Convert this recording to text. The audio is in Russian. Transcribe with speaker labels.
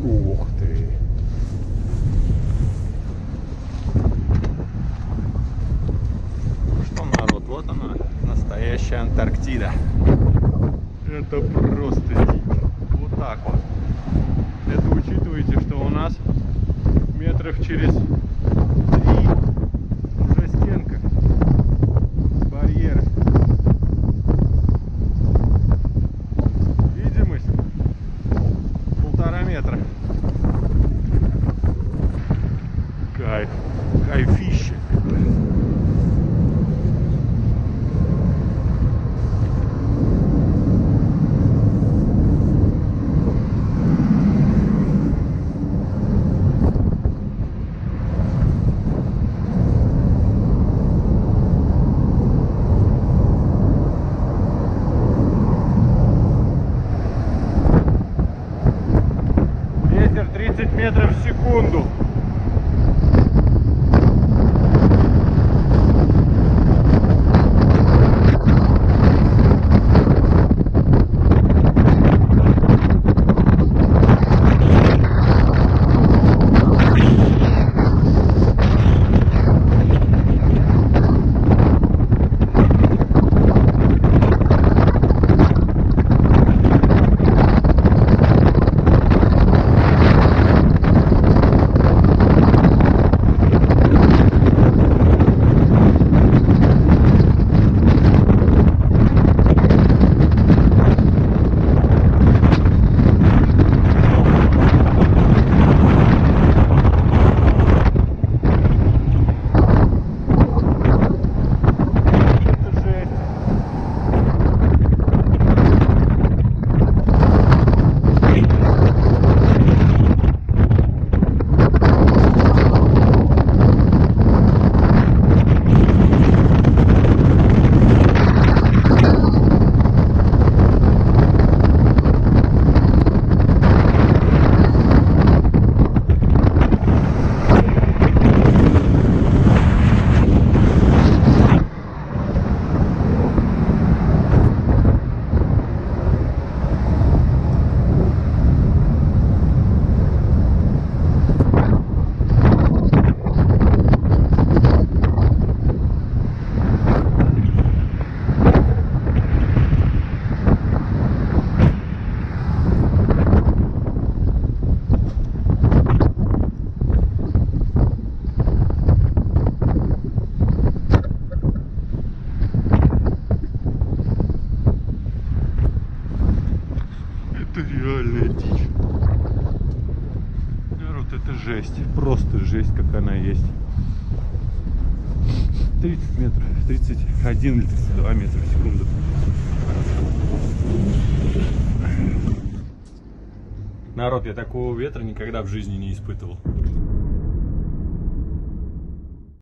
Speaker 1: Ух ты! Что, народ, вот она, настоящая Антарктида. Это просто дичь. Вот так вот. Это учитывайте, что у нас метров через 3 уже стенка барьера. Видимость 1,5 метра. Кайф. Кайфище. Ветер 30 метров в секунду. Это реальная дичь. Народ, это жесть. Просто жесть, как она есть. 30 метров, 31 или 32 метра в секунду. Народ, я такого ветра никогда в жизни не испытывал.